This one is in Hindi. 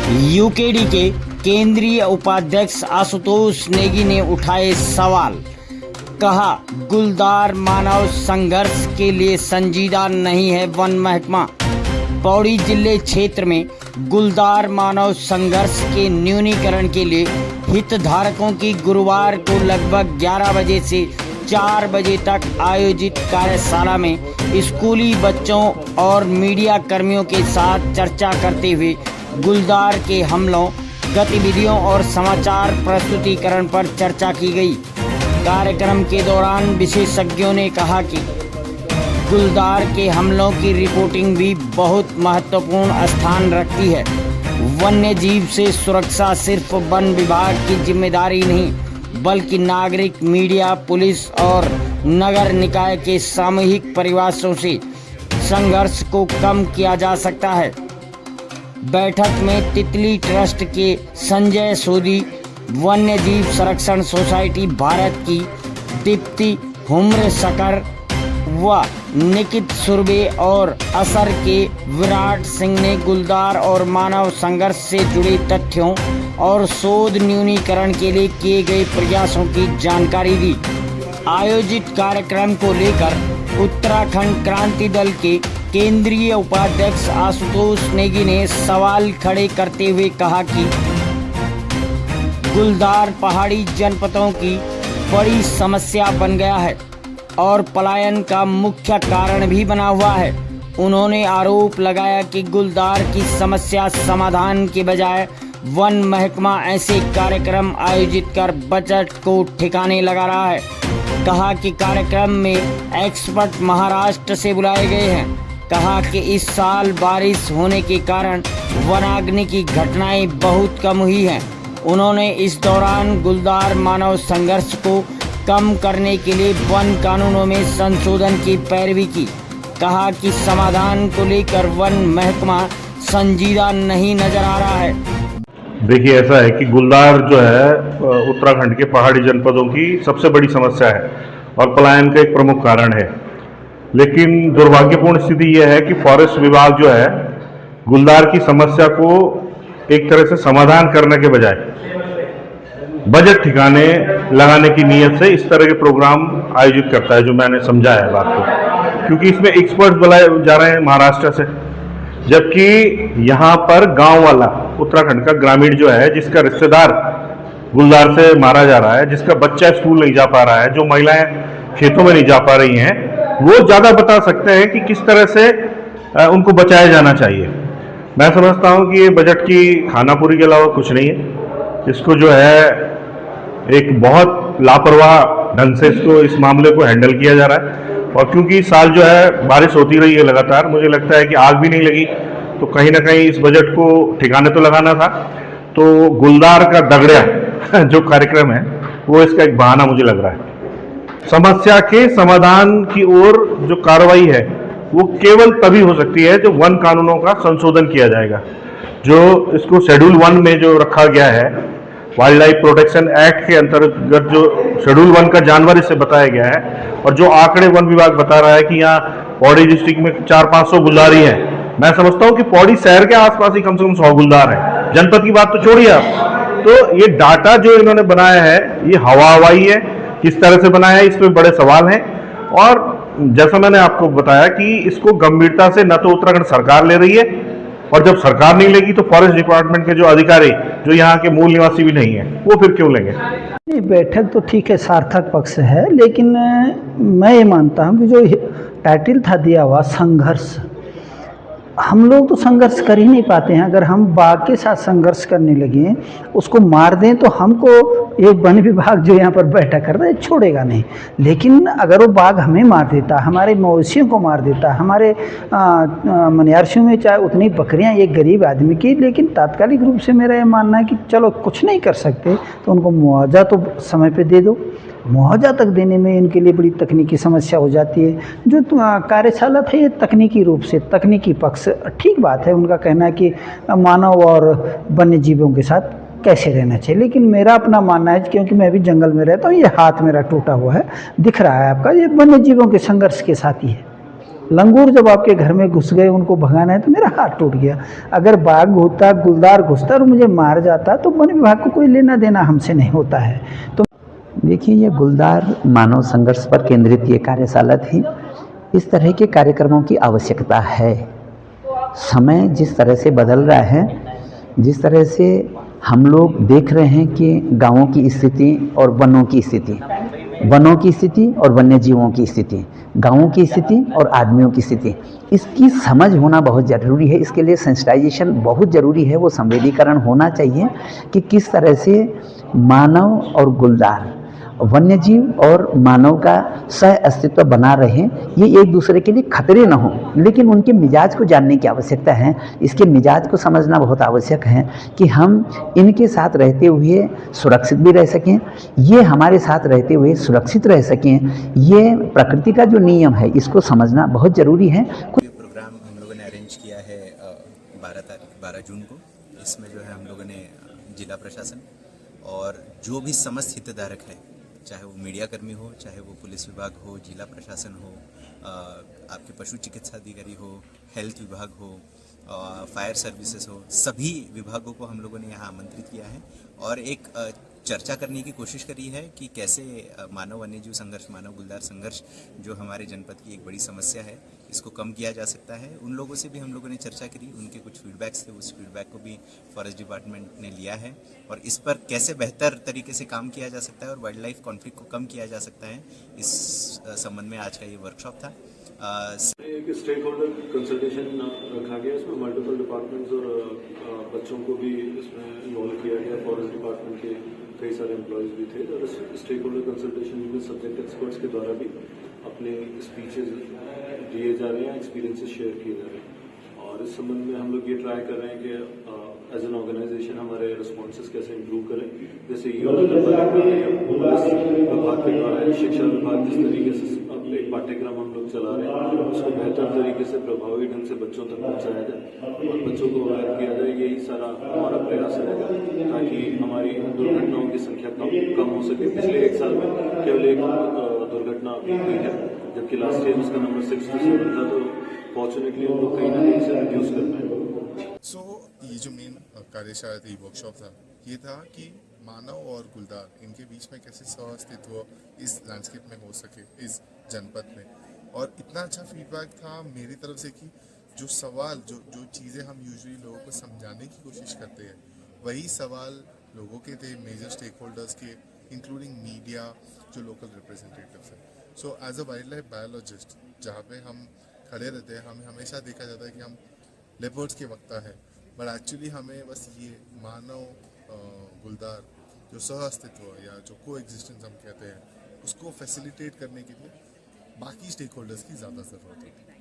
यूकेडी के केंद्रीय उपाध्यक्ष आशुतोष नेगी ने उठाए सवाल। कहा, गुलदार मानव संघर्ष के लिए संजीदा नहीं है वन महकमा। पौड़ी जिले क्षेत्र में गुलदार मानव संघर्ष के न्यूनीकरण के लिए हितधारकों की गुरुवार को लगभग 11 बजे से 4 बजे तक आयोजित कार्यशाला में स्कूली बच्चों और मीडिया कर्मियों के साथ चर्चा करते हुए गुलदार के हमलों, गतिविधियों और समाचार प्रस्तुतिकरण पर चर्चा की गई। कार्यक्रम के दौरान विशेषज्ञों ने कहा कि गुलदार के हमलों की रिपोर्टिंग भी बहुत महत्वपूर्ण स्थान रखती है। वन्य जीव से सुरक्षा सिर्फ वन विभाग की जिम्मेदारी नहीं, बल्कि नागरिक, मीडिया, पुलिस और नगर निकाय के सामूहिक प्रयासों से संघर्ष को कम किया जा सकता है। बैठक में तितली ट्रस्ट के संजय सोदी, वन्य जीव संरक्षण सोसाइटी भारत की दीप्ति हुम्रशकर व निकित सुरभे और असर के विराट सिंह ने गुलदार और मानव संघर्ष से जुड़े तथ्यों और शोध न्यूनीकरण के लिए किए गए प्रयासों की जानकारी दी। आयोजित कार्यक्रम को लेकर उत्तराखंड क्रांति दल के केंद्रीय उपाध्यक्ष आशुतोष नेगी ने सवाल खड़े करते हुए कहा कि गुलदार पहाड़ी जनपदों की बड़ी समस्या बन गया है और पलायन का मुख्य कारण भी बना हुआ है। उन्होंने आरोप लगाया कि गुलदार की समस्या समाधान के बजाय वन महकमा ऐसे कार्यक्रम आयोजित कर बजट को ठिकाने लगा रहा है। कहा कि कार्यक्रम में एक्सपर्ट महाराष्ट्र से बुलाए गए हैं। कहा कि इस साल बारिश होने के कारण वनाग्नि की घटनाएं बहुत कम हुई हैं। उन्होंने इस दौरान गुलदार मानव संघर्ष को कम करने के लिए वन कानूनों में संशोधन की पैरवी की। कहा कि समाधान को लेकर वन महकमा संजीदा नहीं नजर आ रहा है। देखिए, ऐसा है कि गुलदार जो है उत्तराखंड के पहाड़ी जनपदों की सबसे बड़ी समस्या है और पलायन का एक प्रमुख कारण है। लेकिन दुर्भाग्यपूर्ण स्थिति यह है कि फॉरेस्ट विभाग जो है गुलदार की समस्या को एक तरह से समाधान करने के बजाय बजट ठिकाने लगाने की नीयत से इस तरह के प्रोग्राम आयोजित करता है, जो मैंने समझा है बात को। क्योंकि इसमें एक्सपर्ट बुलाए जा रहे हैं महाराष्ट्र से, जबकि यहाँ पर गांव वाला उत्तराखंड का ग्रामीण जो है, जिसका रिश्तेदार गुलदार से मारा जा रहा है, जिसका बच्चा स्कूल नहीं जा पा रहा है, जो महिलाएं खेतों में नहीं जा पा रही हैं, वो ज़्यादा बता सकते हैं कि किस तरह से उनको बचाया जाना चाहिए। मैं समझता हूँ कि ये बजट की खानापुरी के अलावा कुछ नहीं है। इसको जो है एक बहुत लापरवाह ढंग से इस मामले को हैंडल किया जा रहा है। और क्योंकि इस साल जो है बारिश होती रही है लगातार, मुझे लगता है कि आग भी नहीं लगी, तो कहीं ना कहीं इस बजट को ठिकाने तो लगाना था। तो गुलदार का दगड़िया जो कार्यक्रम है वो इसका एक बहाना मुझे लग रहा है। समस्या के समाधान की ओर जो कार्रवाई है वो केवल तभी हो सकती है जब वन कानूनों का संशोधन किया जाएगा। जो इसको शेड्यूल 1 में जो रखा गया है, वाइल्ड लाइफ प्रोटेक्शन एक्ट के अंतर्गत जो शेड्यूल 1 का जानवर इससे बताया गया है, और जो आंकड़े वन विभाग बता रहा है कि यहाँ पौड़ी डिस्ट्रिक्ट में 400-500 गुलदारी है। मैं समझता हूँ कि पौड़ी शहर के आसपास ही कम से कम 100 गुलदार है। जनपद की बात तो छोड़िए आप। तो ये डाटा जो इन्होंने बनाया है ये हवाई है, किस तरह से बनाया है, इसमें बड़े सवाल हैं। और जैसा मैंने आपको बताया कि इसको गंभीरता से न तो उत्तराखंड सरकार ले रही है, और जब सरकार नहीं लेगी तो फॉरेस्ट डिपार्टमेंट के जो अधिकारी, जो यहाँ के मूल निवासी भी नहीं है, वो फिर क्यों लेंगे? नहीं, बैठक तो ठीक है, सार्थक पक्ष है, लेकिन मैं ये मानता हूँ कि जो टाइटल था दिया हुआ संघर्ष, हम लोग तो संघर्ष कर ही नहीं पाते हैं। अगर हम बाघ के साथ संघर्ष करने लगे, उसको मार दें, तो हमको ये वन विभाग जो यहाँ पर बैठा कर रहा है छोड़ेगा नहीं। लेकिन अगर वो बाघ हमें मार देता, हमारे मवेशियों को मार देता, हमारे मनियारसियों में चाहे उतनी बकरियाँ एक गरीब आदमी की, लेकिन तात्कालिक रूप से मेरा ये मानना है कि चलो कुछ नहीं कर सकते तो उनको मुआवजा तो समय पे दे दो। मुआवजा तक देने में इनके लिए बड़ी तकनीकी समस्या हो जाती है। जो कार्यशाला था ये तकनीकी रूप से, तकनीकी पक्ष ठीक बात है, उनका कहना है कि मानव और वन्य जीवों के साथ कैसे रहना चाहिए। लेकिन मेरा अपना मानना है, क्योंकि मैं भी जंगल में रहता हूँ, ये हाथ मेरा टूटा हुआ है, दिख रहा है आपका, ये वन्य जीवों के संघर्ष के साथ ही है। लंगूर जब आपके घर में घुस गए, उनको भगाना है, तो मेरा हाथ टूट गया। अगर बाघ होता, गुलदार घुसता और मुझे मार जाता तो वन विभाग को कोई लेना देना हमसे नहीं होता है। तो देखिए, ये गुलदार मानव संघर्ष पर केंद्रित ये कार्यशाला थी। इस तरह के कार्यक्रमों की आवश्यकता है। समय जिस तरह से बदल रहा है, जिस तरह से हम लोग देख रहे हैं कि गांवों की स्थिति और वनों की स्थिति, वनों की स्थिति और वन्य जीवों की स्थिति, गांवों की स्थिति और आदमियों की स्थिति, इसकी समझ होना बहुत ज़रूरी है। इसके लिए सेंसिटाइजेशन बहुत ज़रूरी है। वो संवेदीकरण होना चाहिए कि किस तरह से मानव और गुलदार, वन्य जीव और मानव का सह अस्तित्व बना रहे, ये एक दूसरे के लिए खतरे न हो, लेकिन उनके मिजाज को जानने की आवश्यकता है। इसके मिजाज को समझना बहुत आवश्यक है कि हम इनके साथ रहते हुए सुरक्षित भी रह सकें, ये हमारे साथ रहते हुए सुरक्षित रह सकें। ये प्रकृति का जो नियम है, इसको समझना बहुत ज़रूरी है। ये प्रोग्राम हम लोगों ने अरेंज किया है 12 जून को। इसमें जो है हम लोगों ने जिला प्रशासन और जो भी समस्त हितधारक है, चाहे वो मीडिया कर्मी हो, चाहे वो पुलिस विभाग हो, जिला प्रशासन हो, आपके पशु चिकित्सा अधिकारी हो, हेल्थ विभाग हो, फायर सर्विसेज हो, सभी विभागों को हम लोगों ने यहाँ आमंत्रित किया है और एक चर्चा करने की कोशिश करी है कि कैसे मानव वन्यजीव संघर्ष, मानव गुलदार संघर्ष जो हमारे जनपद की एक बड़ी समस्या है, इसको कम किया जा सकता है। उन लोगों से भी हम लोगों ने चर्चा करी, उनके कुछ फीडबैक्स थे, उस फीडबैक को भी फॉरेस्ट डिपार्टमेंट ने लिया है और इस पर कैसे बेहतर तरीके से काम किया जा सकता है और वाइल्ड लाइफ कॉन्फ्लिक्ट को कम किया जा सकता है, इस संबंध में आज का ये वर्कशॉप था। एक स्टेक होल्डर कंसल्टेशन रखा गया, इसमें मल्टीपल डिपार्टमेंट्स और बच्चों को भी इसमें इन्वॉल्व किया गया। फॉरेस्ट डिपार्टमेंट के कई सारे एम्प्लॉयज़ भी थे और स्टेक होल्डर कंसल्टेशन में सब्जेक्ट एक्सपर्ट्स के द्वारा भी अपने स्पीचेज दिए जा रहे हैं, एक्सपीरियंसेस शेयर किए जा रहे हैं। और इस संबंध में हम लोग ये ट्राई कर रहे हैं कि एज एन ऑर्गेनाइजेशन हमारे रिस्पॉन्सेज कैसे इम्प्रूव करें। जैसे युवा विभाग के द्वारा शिक्षा विभाग जिस तरीके से एक पाठ्यक्रम हम लोग चला रहे हैं, उसको बेहतर तरीके से प्रभावी ढंग से बच्चों तक पहुंचाया जाए और बच्चों को अवेयर किया जाए। यही सारा हमारा प्रयास रहेगा ताकि हमारी दुर्घटनाओं की संख्या कम हो सके। पिछले 1 साल में केवल एक दुर्घटना अभी हुई है, जबकि लास्ट ईयर उसका नंबर 6 to 7 था। तो फॉर्चुनेटली हम लोग कहीं ना कहीं से रिड्यूस कर पाए। सो ये जो मेन कार्यशाला थी, वर्कशॉप था, ये था कि मानव और गुलदार, इनके बीच में कैसे सह-अस्तित्व इस लैंडस्केप में हो सके, इस जनपद में। और इतना अच्छा फीडबैक था मेरी तरफ से कि जो सवाल, जो चीज़ें हम यूजुअली लोगों को समझाने की कोशिश करते हैं, वही सवाल लोगों के थे, मेजर स्टेक होल्डर्स के, इंक्लूडिंग मीडिया, जो लोकल रिप्रेजेंटेटिव्स हैं। So as a wildlife biologist जहाँ पे हम खड़े रहते हैं, हमें हमेशा देखा जाता है कि हम लेपर्ड्स के वक्ता है, बट एक्चुअली हमें बस ये मानव गुलदार जो सह अस्तित्व या जो को एग्जिस्टेंस हम कहते हैं, उसको फैसिलिटेट करने के लिए बाकी स्टेक होल्डर्स की ज़्यादा ज़रूरत है।